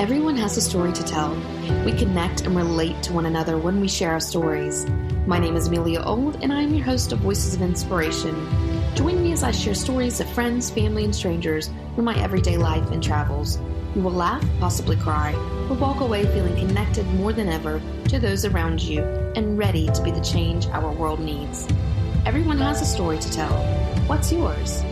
Everyone has a story to tell. We connect and relate to one another when we share our stories. My name is Amelia Old, and I am your host of Voices of Inspiration. Join me as I share stories of friends, family, and strangers from my everyday life and travels. You will laugh, possibly cry, or walk away feeling connected more than ever to those around you and ready to be the change our world needs. Everyone has a story to tell. What's yours?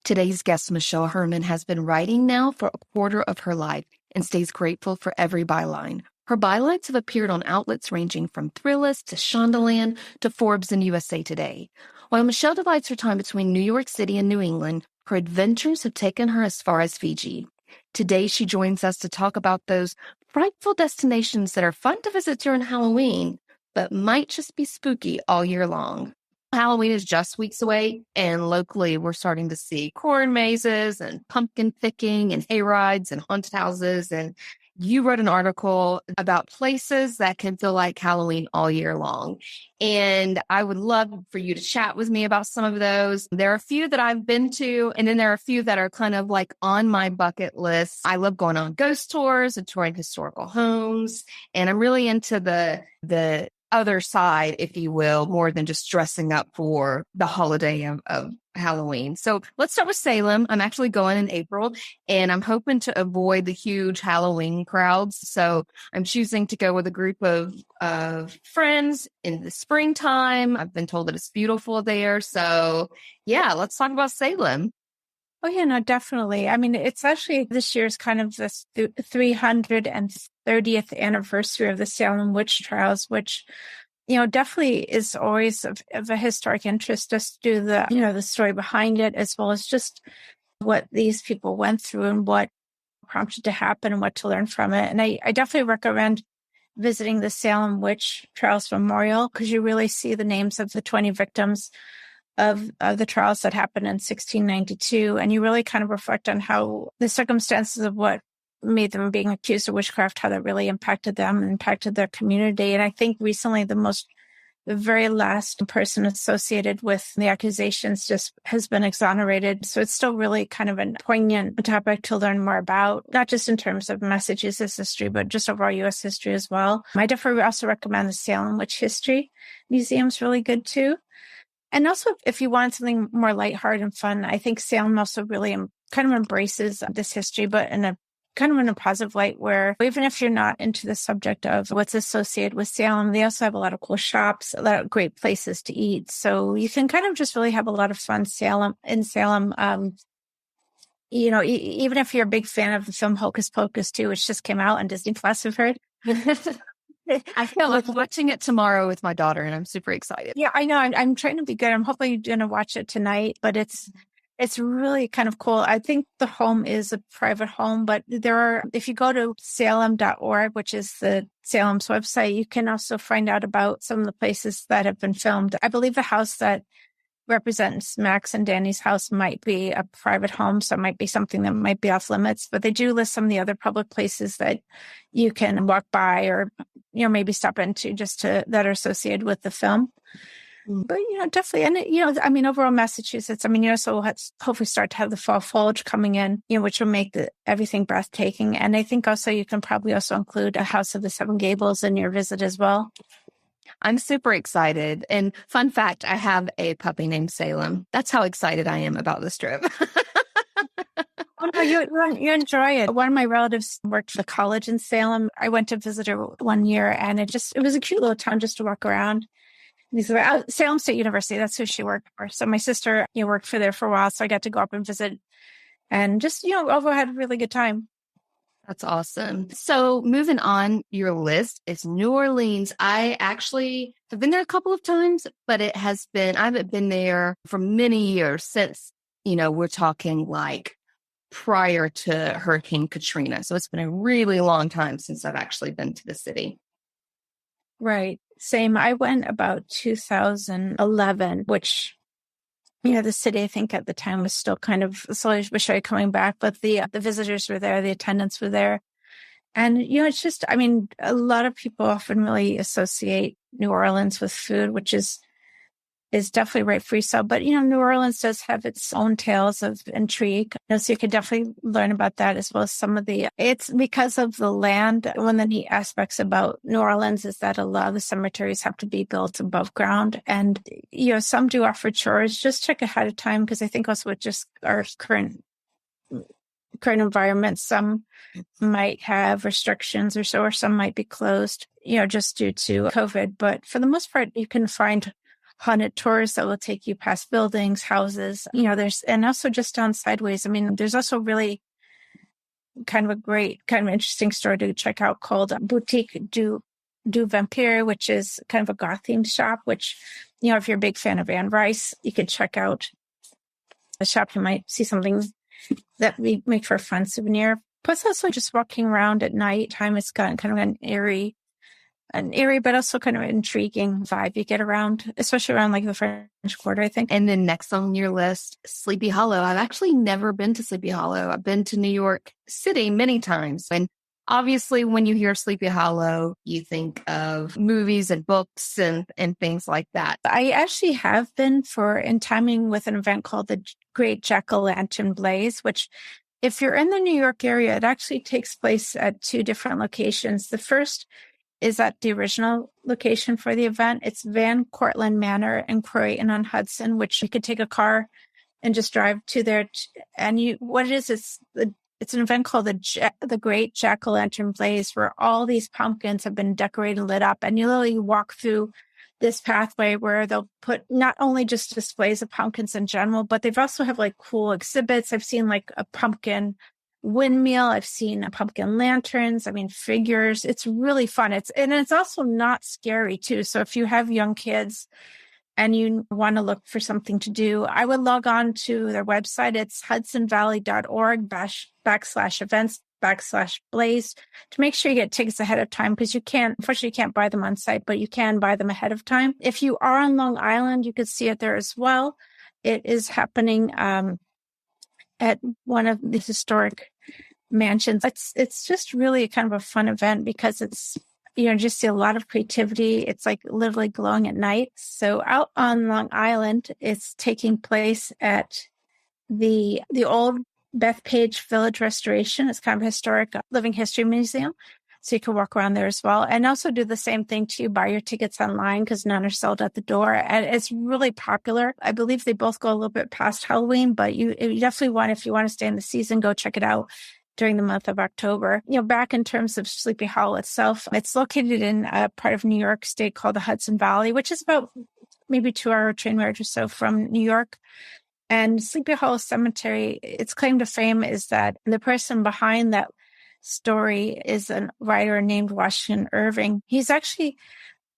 Today's guest, Michele Herrmann, has been writing now for a quarter of her life and stays grateful for every byline. Her bylines have appeared on outlets ranging from Thrillist to Shondaland to Forbes and USA Today. While Michele divides her time between New York City and New England, her adventures have taken her as far as Fiji. Today, she joins us to talk about those frightful destinations that are fun to visit during Halloween, but might just be spooky all year long. Halloween is just weeks away, and locally we're starting to see corn mazes and pumpkin picking and hay rides and haunted houses. And you wrote an article about places that can feel like Halloween all year long. And I would love for you to chat with me about some of those. There are a few that I've been to, and then there are a few that are kind of like on my bucket list. I love going on ghost tours and touring historical homes. And I'm really into the other side, if you will, more than just dressing up for the holiday of Halloween. So let's start with Salem. I'm actually going in April, and I'm hoping to avoid the huge Halloween crowds. So I'm choosing to go with a group of friends in the springtime. I've been told that it's beautiful there. So yeah, let's talk about Salem. Oh, yeah, no, definitely. I mean, it's actually this year's kind of the 330th anniversary of the Salem witch trials, which, definitely is always of a historic interest, just to do the story behind it, as well as just what these people went through and what prompted to happen and what to learn from it. And I definitely recommend visiting the Salem Witch Trials Memorial, because you really see the names of the 20 victims of the trials that happened in 1692. And you really kind of reflect on how the circumstances of what made them being accused of witchcraft, how that really impacted them and impacted their community. And I think recently the very last person associated with the accusations just has been exonerated. So it's still really kind of a poignant topic to learn more about, not just in terms of Massachusetts history, but just overall U.S. history as well. I definitely also recommend the Salem Witch History Museum's really good too. And also, if you want something more lighthearted and fun, I think Salem also really kind of embraces this history, but in a positive light, where even if you're not into the subject of what's associated with Salem, they also have a lot of cool shops, a lot of great places to eat. So you can kind of just really have a lot of fun in Salem. Even if you're a big fan of the film Hocus Pocus too, which just came out on Disney Plus, I've heard. I feel like watching it tomorrow with my daughter, and I'm super excited. Yeah, I know. I'm trying to be good. I'm hopefully going to watch it tonight, but it's really kind of cool. I think the home is a private home, but if you go to salem.org, which is the Salem's website, you can also find out about some of the places that have been filmed. I believe the house that represents Max and Danny's house might be a private home, so it might be something that might be off limits, but they do list some of the other public places that you can walk by or, maybe stop into that are associated with the film. But, definitely. And, overall Massachusetts, so let's hopefully start to have the fall foliage coming in, which will make everything breathtaking. And I think also you can probably also include a House of the Seven Gables in your visit as well. I'm super excited. And fun fact, I have a puppy named Salem. That's how excited I am about this trip. Oh, no, you enjoy it. One of my relatives worked for the college in Salem. I went to visit her one year, and it was a cute little town just to walk around. Salem State University, that's who she worked for. So my sister worked for there for a while, so I got to go up and visit and just, overall had a really good time. That's awesome. So moving on, your list is New Orleans. I actually have been there a couple of times, but I haven't been there for many years since, we're talking like prior to Hurricane Katrina. So it's been a really long time since I've actually been to the city. Right. Same. I went about 2011, which, the city, I think at the time was still kind of slowly coming back, but the visitors were there, the attendants were there. And, it's just, a lot of people often really associate New Orleans with food, which is definitely right for yourself. But, New Orleans does have its own tales of intrigue. So you could definitely learn about that, as well as it's because of the land. One of the neat aspects about New Orleans is that a lot of the cemeteries have to be built above ground. And, some do offer chores. Just check ahead of time, because I think also with just our current environment, some might have restrictions or some might be closed, just due to COVID. But for the most part, you can find haunted tours that will take you past buildings, houses, and also just down sideways. I mean, there's also really kind of a great, kind of interesting store to check out called Boutique du Vampire, which is kind of a goth themed shop, which, if you're a big fan of Anne Rice, you could check out the shop. You might see something that we make for a fun souvenir. Plus also just walking around at night time, it's got kind of an eerie, but also kind of intriguing vibe you get around, especially around like the French Quarter, I think. And then next on your list, Sleepy Hollow. I've actually never been to Sleepy Hollow. I've been to New York City many times. And obviously when you hear Sleepy Hollow, you think of movies and books and things like that. I actually have been in timing with an event called the Great Jack-o'-lantern Blaze, which if you're in the New York area, it actually takes place at two different locations. The first is at the original location for the event. It's Van Cortlandt Manor in Croydon-on-Hudson, which you could take a car and just drive to there. And what it is, it's an event called the Great Jack-o'-lantern Blaze, where all these pumpkins have been decorated and lit up. And you literally walk through this pathway where they'll put not only just displays of pumpkins in general, but they've also have like cool exhibits. I've seen like a pumpkin windmill. I've seen pumpkin lanterns. I mean, figures. It's really fun. It's also not scary too. So if you have young kids and you want to look for something to do, I would log on to their website. It's hudsonvalley.org/events/blaze to make sure you get tickets ahead of time, because unfortunately you can't buy them on site, but you can buy them ahead of time. If you are on Long Island, you could see it there as well. It is happening at one of the historic mansions. It's just really kind of a fun event, because it's, just see a lot of creativity. It's like literally glowing at night. So out on Long Island, it's taking place at the old Bethpage Village Restoration. It's kind of a historic living history museum. So you can walk around there as well, and also do the same thing too. Buy your tickets online, because none are sold at the door, and it's really popular. I believe they both go a little bit past Halloween, but you definitely want, if you want to stay in the season, go check it out during the month of October. Back in terms of Sleepy Hollow itself, it's located in a part of New York State called the Hudson Valley, which is about maybe 2-hour train ride or so from New York. And Sleepy Hollow Cemetery, its claim to fame is that the person behind that story is a writer named Washington Irving. He's actually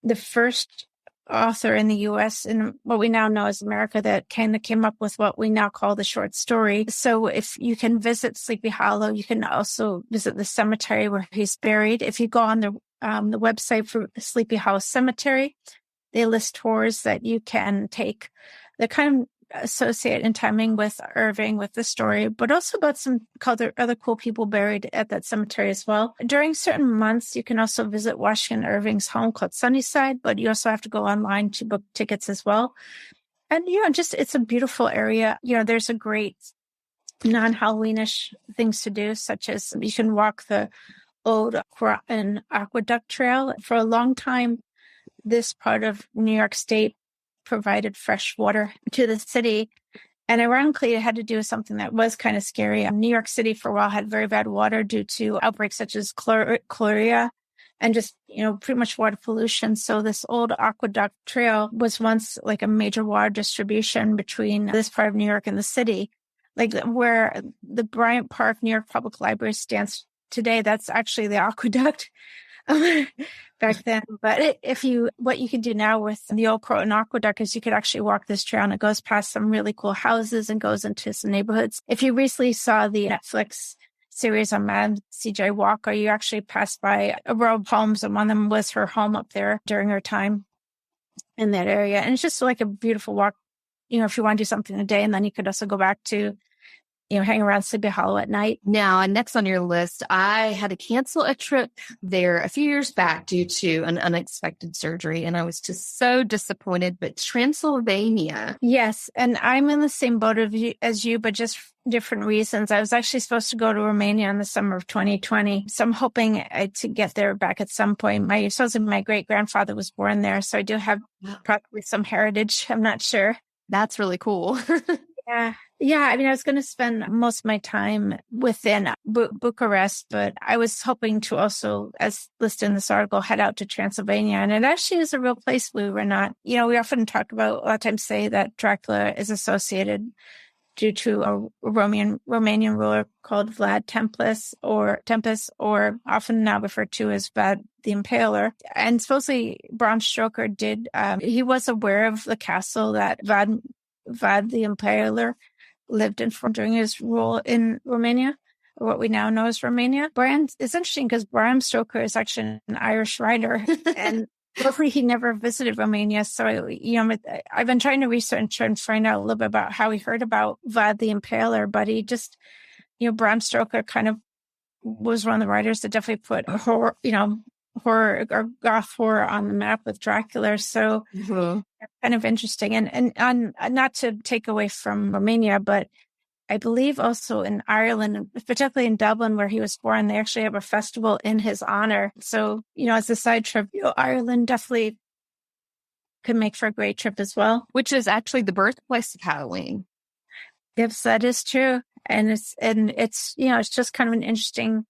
the first author in the U.S. in what we now know as America that kind of came up with what we now call the short story. So if you can visit Sleepy Hollow, you can also visit the cemetery where he's buried. If you go on the website for Sleepy Hollow Cemetery, they list tours that you can take. They're kind of associate in timing with Irving, with the story, but also about some other cool people buried at that cemetery as well. During certain months, you can also visit Washington Irving's home called Sunnyside, but you also have to go online to book tickets as well. And, it's a beautiful area. There's a great non-Halloweenish things to do, such as you can walk the old Croton Aqueduct Trail. For a long time, this part of New York State provided fresh water to the city. And ironically, it had to do with something that was kind of scary. New York City for a while had very bad water due to outbreaks such as cholera and just, pretty much water pollution. So this old aqueduct trail was once like a major water distribution between this part of New York and the city. Like where the Bryant Park New York Public Library stands today, that's actually the aqueduct. Back then. But what you can do now with the old Croton Aqueduct is you could actually walk this trail, and it goes past some really cool houses and goes into some neighborhoods. If you recently saw the Netflix series on Madam C.J. Walker, you actually passed by a row of homes, and one of them was her home up there during her time in that area. And it's just like a beautiful walk, if you want to do something today, and then you could also go back to hang around Sleepy Hollow at night. Now, next on your list, I had to cancel a trip there a few years back due to an unexpected surgery, and I was just so disappointed. But Transylvania. Yes, and I'm in the same boat as you, but just different reasons. I was actually supposed to go to Romania in the summer of 2020, so I'm hoping to get there back at some point. My great-grandfather was born there, so I do have probably some heritage. I'm not sure. That's really cool. Yeah. I mean, I was going to spend most of my time within Bucharest, but I was hoping to also, as listed in this article, head out to Transylvania. And it actually is a real place we were not. We often talk about, a lot of times say that Dracula is associated due to a Romanian ruler called Vlad Tepes, or often now referred to as Vlad the Impaler. And supposedly Bram Stoker he was aware of the castle that Vlad the Impaler lived in during his rule in Romania, or what we now know as Romania. It's interesting because Bram Stoker is actually an Irish writer, and luckily he never visited Romania. So, I've been trying to research and find out a little bit about how he heard about Vlad the Impaler, but he just, Bram Stoker kind of was one of the writers that definitely put horror or goth horror on the map with Dracula. So kind of interesting. And not to take away from Romania, but I believe also in Ireland, particularly in Dublin, where he was born, they actually have a festival in his honor. So, as a side trip, Ireland definitely could make for a great trip as well. Which is actually the birthplace of Halloween. Yes, that is true. And it's it's just kind of an interesting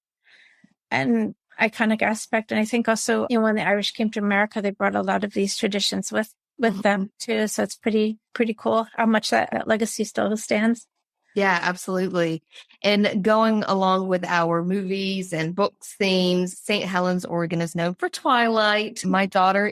and iconic aspect. And I think also, when the Irish came to America, they brought a lot of these traditions with them too. So it's pretty cool how much that legacy still stands. Yeah, absolutely. And going along with our movies and books themes, St. Helens, Oregon is known for Twilight. My daughter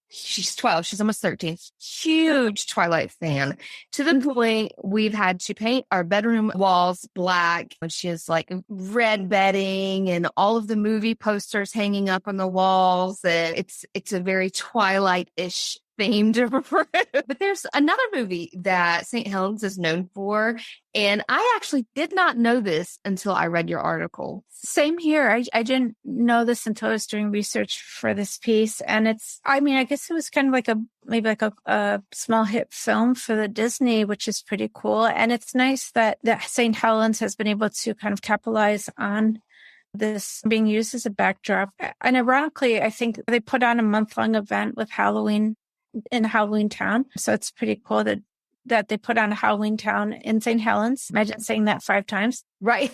she's 12. She's almost 13. Huge Twilight fan, to the point we've had to paint our bedroom walls black. She has like red bedding and all of the movie posters hanging up on the walls. And it's a very Twilight-ish themed room. But there's another movie that St. Helens is known for. And I actually did not know this until I read your article. Same here. I didn't know this until I was doing research for this piece. And I guess it was kind of like a small hit film for the Disney, which is pretty cool. And it's nice that St. Helens has been able to kind of capitalize on this being used as a backdrop. And ironically, I think they put on a month-long event with Halloween in Halloween Town. So it's pretty cool that they put on a Halloween Town in St. Helens. Imagine saying that 5 times. Right.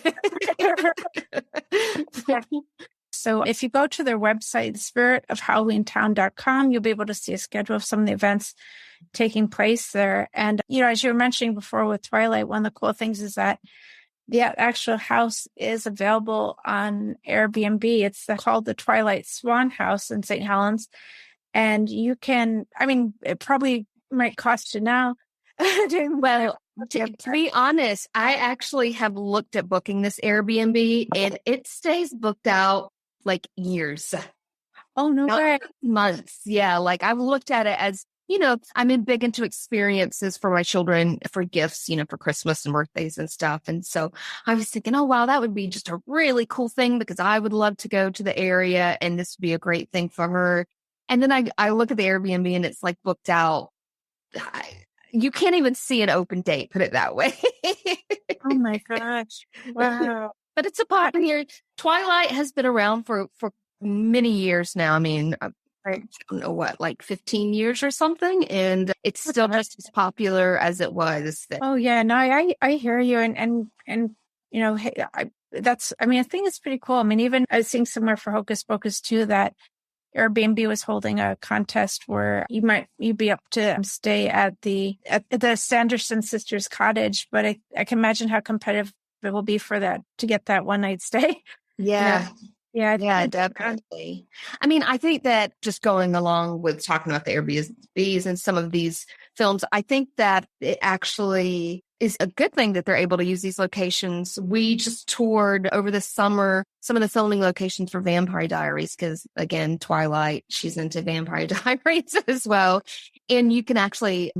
So if you go to their website, spiritofhalloweentown.com, you'll be able to see a schedule of some of the events taking place there. And, as you were mentioning before with Twilight, one of the cool things is that the actual house is available on Airbnb. It's called the Twilight Swan House in St. Helens. And you can, it probably might cost you now. Well, to be honest, I actually have looked at booking this Airbnb and it stays booked out like years. Oh, no way. Months. Yeah. Like I've looked at it as, I'm big into experiences for my children, for gifts, for Christmas and birthdays and stuff. And so I was thinking, oh, wow, that would be just a really cool thing because I would love to go to the area and this would be a great thing for her. And then I look at the Airbnb and it's like booked out. You can't even see an open date, put it that way. Oh my gosh. Wow. But it's a popular. Twilight has been around for many years now. I don't know what, like 15 years or something. And it's still just as popular as it was. Oh yeah. No, I hear you. And hey, I think it's pretty cool. Even I was seeing somewhere for Hocus Pocus too, that Airbnb was holding a contest where you'd be up to stay at the Sanderson sisters cottage, but I can imagine how competitive it will be for that to get that one night stay. Yeah. Yeah, Definitely. I think that just going along with talking about the Airbnbs and some of these films, I think that it actually is a good thing that they're able to use these locations. We just toured over the summer some of the filming locations for Vampire Diaries because, again, Twilight, she's into Vampire Diaries as well. And you can actually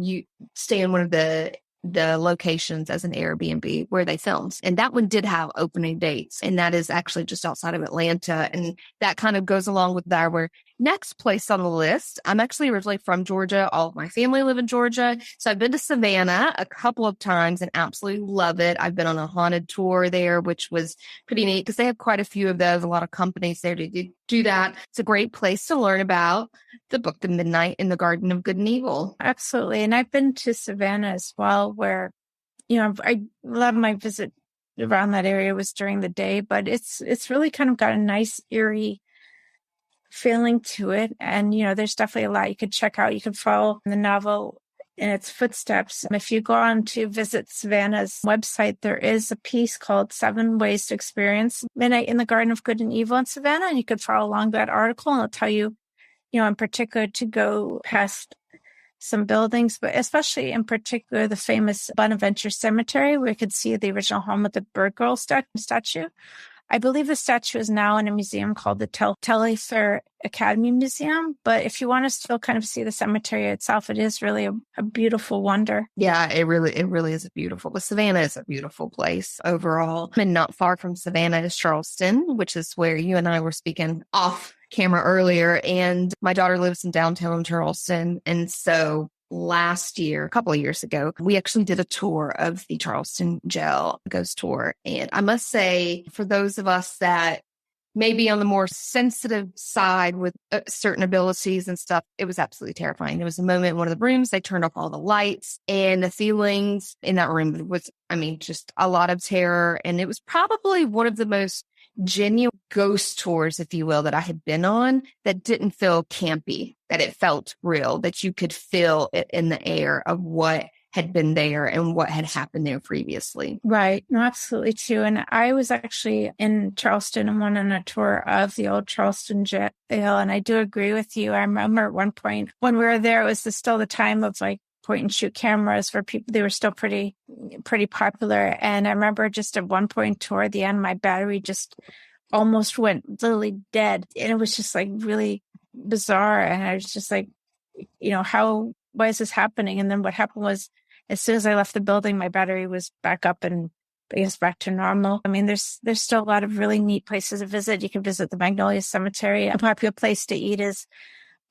stay in one of the the locations as an Airbnb where they filmed. And that one did have opening dates. And that is actually just outside of Atlanta. And that kind of goes along with our next place on the list. I'm actually originally from Georgia. All of my family live in Georgia. So I've been to Savannah a couple of times and absolutely love it. I've been on a haunted tour there, which was pretty neat because they have quite a few of those, a lot of companies there to do that. It's a great place to learn about the book, The Midnight in the Garden of Good and Evil. Absolutely. And I've been to Savannah as well, where, a lot of my visit around that area was during the day, but it's really kind of got a nice, eerie feeling to it. And, there's definitely a lot you could check out. You could follow the novel in its footsteps. If you go on to visit Savannah's website, there is a piece called 7 Ways to Experience Midnight in the Garden of Good and Evil in Savannah. And you could follow along that article and it'll tell you, in particular to go past some buildings, but especially in particular, the famous Bonaventure Cemetery, where you could see the original home of the Bird Girl statue. I believe the statue is now in a museum called the Telfair Academy Museum. But if you want to still kind of see the cemetery itself, it is really a beautiful wonder. Yeah, it really is beautiful. But Savannah is a beautiful place overall. And not far from Savannah is Charleston, which is where you and I were speaking off camera earlier. And my daughter lives in downtown Charleston. And so last year, a couple of years ago, we actually did a tour of the Charleston Jail Ghost Tour. And I must say, for those of us that may be on the more sensitive side with certain abilities and stuff, it was absolutely terrifying. There was a moment in one of the rooms, they turned off all the lights, and the feelings in that room was, just a lot of terror. And it was probably one of the most genuine ghost tours, if you will, that I had been on that didn't feel campy, that it felt real, that you could feel it in the air of what had been there and what had happened there previously. Right. No, absolutely too. And I was actually in Charleston and went on a tour of the old Charleston jail. And I do agree with you. I remember at one point when we were there, it was still the time of like point and shoot cameras for people. They were still pretty popular. And I remember just at one point toward the end, my battery just almost went literally dead. And it was just like really bizarre. And I was just like, why is this happening? And then what happened was, as soon as I left the building, my battery was back up and I guess back to normal. There's still a lot of really neat places to visit. You can visit the Magnolia Cemetery. A popular place to eat is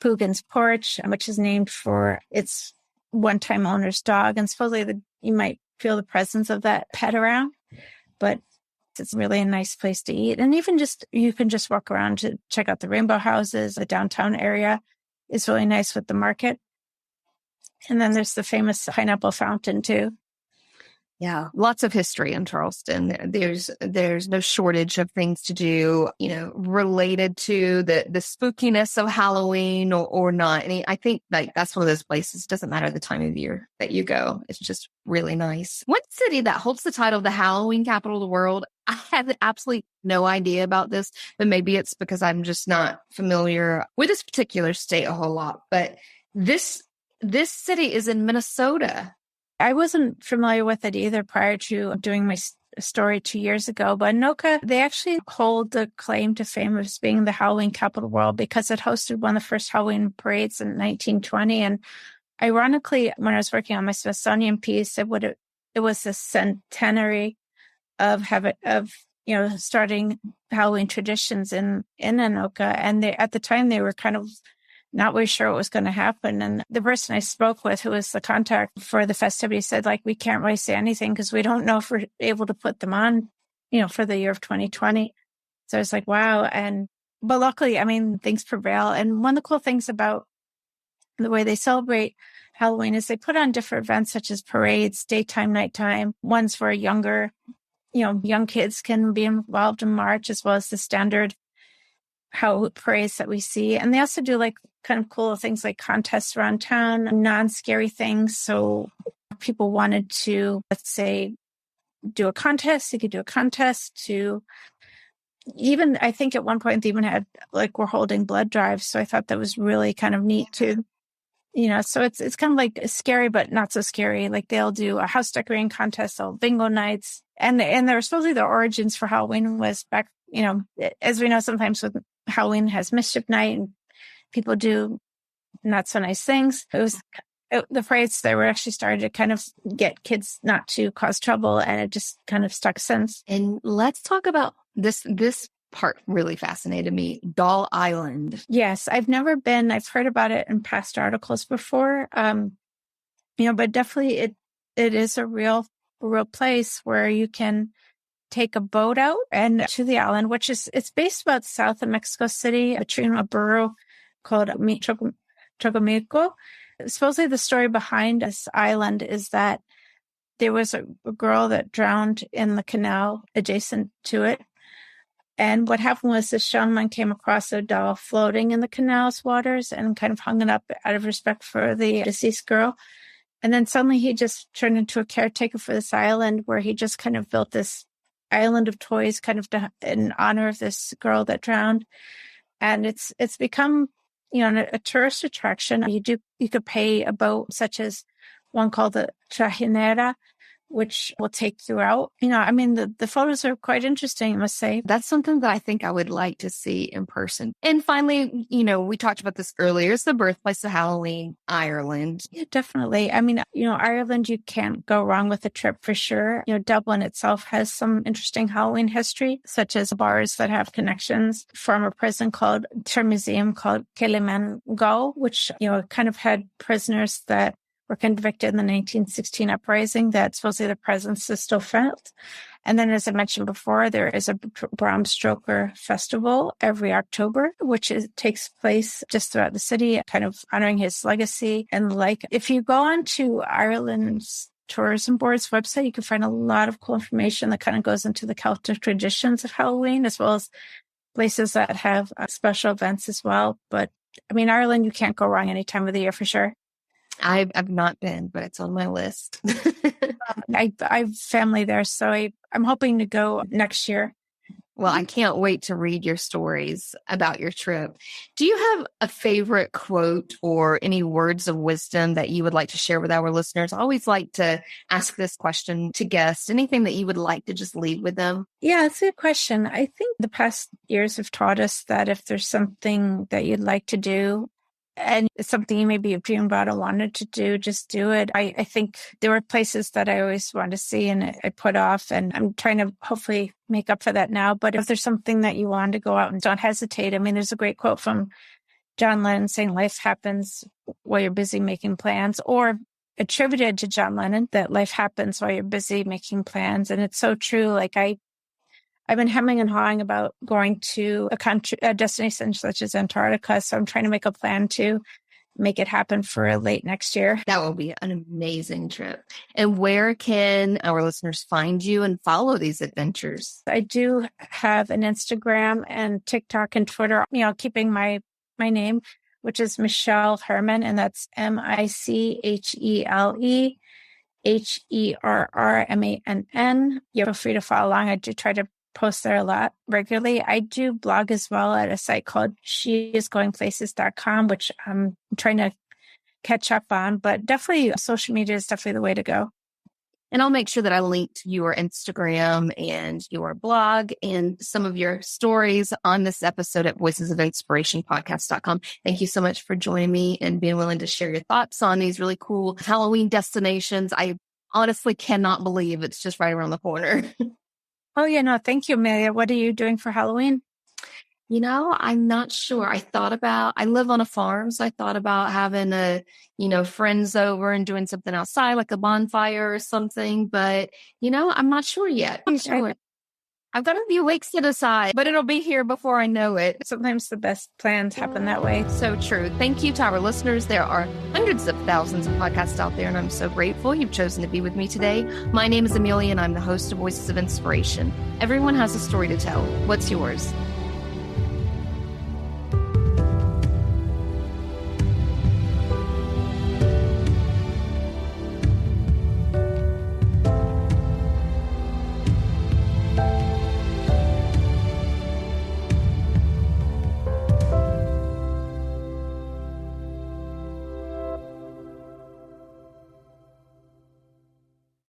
Poogan's Porch, which is named for its one-time owner's dog. And supposedly you might feel the presence of that pet around, but it's really a nice place to eat. And even you can just walk around to check out the rainbow houses. The downtown area is really nice with the market. And then there's the famous pineapple fountain too. Yeah, lots of history in Charleston. There's no shortage of things to do, related to the spookiness of Halloween or not. And I think like that's one of those places. It doesn't matter the time of year that you go. It's just really nice. One city that holds the title of the Halloween capital of the world. I have absolutely no idea about this, but maybe it's because I'm just not familiar with this particular state a whole lot. But this city is in Minnesota. I wasn't familiar with it either prior to doing my story 2 years ago, but Anoka, they actually hold the claim to fame as being the Halloween capital of the world because it hosted one of the first Halloween parades in 1920. And ironically, when I was working on my Smithsonian piece, it was the centenary of starting Halloween traditions in Anoka. And at the time, they were kind of not really sure what was going to happen. And the person I spoke with, who was the contact for the festivities, said, like, we can't really say anything because we don't know if we're able to put them on, for the year of 2020. So I was like, wow. But luckily, things prevail. And one of the cool things about the way they celebrate Halloween is they put on different events such as parades, daytime, nighttime, ones where young kids can be involved in March, as well as the standard parades that we see. And they also do like kind of cool things like contests around town, non-scary things. So people wanted to, let's say, do a contest. You could do a contest to even, I think at one point they even had like, we're holding blood drives. So I thought that was really kind of neat too. So it's kind of like scary, but not so scary. Like they'll do a house decorating contest, they'll bingo nights. And there were supposedly the origins for Halloween was back, as we know, sometimes with Halloween has mischief night and people do not so nice things. It was the phrase they were actually started to kind of get kids not to cause trouble, and it just kind of stuck since. And let's talk about this part really fascinated me, Doll Island. Yes, I've never been. I've heard about it in past articles before. But definitely it is a real place where you can take a boat out and to the island, which it's based about south of Mexico City, between a borough called Chocomico. Supposedly the story behind this island is that there was a girl that drowned in the canal adjacent to it. And what happened was this shaman came across a doll floating in the canal's waters and kind of hung it up out of respect for the deceased girl. And then suddenly he just turned into a caretaker for this island, where he just kind of built this island of toys kind of in honor of this girl that drowned. And it's become, a tourist attraction. You could pay a boat such as one called the Trajinera, which will take you out. The photos are quite interesting, I must say. That's something that I think I would like to see in person. And finally, we talked about this earlier. It's the birthplace of Halloween, Ireland. Yeah, definitely. Ireland, you can't go wrong with a trip for sure. Dublin itself has some interesting Halloween history, such as bars that have connections from a museum called Kiliman Go, which, kind of had prisoners that were convicted in the 1916 uprising that supposedly the presence is still felt. And then, as I mentioned before, there is a Bram Stoker festival every October, which takes place just throughout the city, kind of honoring his legacy. And if you go onto Ireland's tourism board's website, you can find a lot of cool information that kind of goes into the Celtic traditions of Halloween, as well as places that have special events as well. But Ireland, you can't go wrong any time of the year for sure. I've not been, but it's on my list. I have family there, so I'm hoping to go next year. Well, I can't wait to read your stories about your trip. Do you have a favorite quote or any words of wisdom that you would like to share with our listeners? I always like to ask this question to guests. Anything that you would like to just leave with them? Yeah, it's a good question. I think the past years have taught us that if there's something that you'd like to do, and it's something you maybe have dreamed about or wanted to do, just do it. I think there were places that I always wanted to see and I put off, and I'm trying to hopefully make up for that now. But if there's something that you want to go out and don't hesitate. There's a great quote from John Lennon saying life happens while you're busy making plans, or attributed to John Lennon that life happens while you're busy making plans. And it's so true. I've been hemming and hawing about going to a destination such as Antarctica. So I'm trying to make a plan to make it happen for late next year. That will be an amazing trip. And where can our listeners find you and follow these adventures? I do have an Instagram and TikTok and Twitter, keeping my name, which is Michele Herrmann, and that's MiChele Herrmann. Feel free to follow along. I do try to post there a lot regularly. I do blog as well at a site called sheisgoingplaces.com, which I'm trying to catch up on, but definitely social media is definitely the way to go. And I'll make sure that I linked your Instagram and your blog and some of your stories on this episode at voicesofinspirationpodcast.com. Thank you so much for joining me and being willing to share your thoughts on these really cool Halloween destinations. I honestly cannot believe it's just right around the corner. Oh, yeah, no, thank you, Amelia. What are you doing for Halloween? I'm not sure. I live on a farm, so I thought about having friends over and doing something outside, like a bonfire or something. But, I'm not sure yet. I've got a few weeks to decide, but it'll be here before I know it. Sometimes the best plans happen that way. So true. Thank you to our listeners. There are hundreds of thousands of podcasts out there, and I'm so grateful you've chosen to be with me today. My name is Amelia, and I'm the host of Voices of Inspiration. Everyone has a story to tell. What's yours?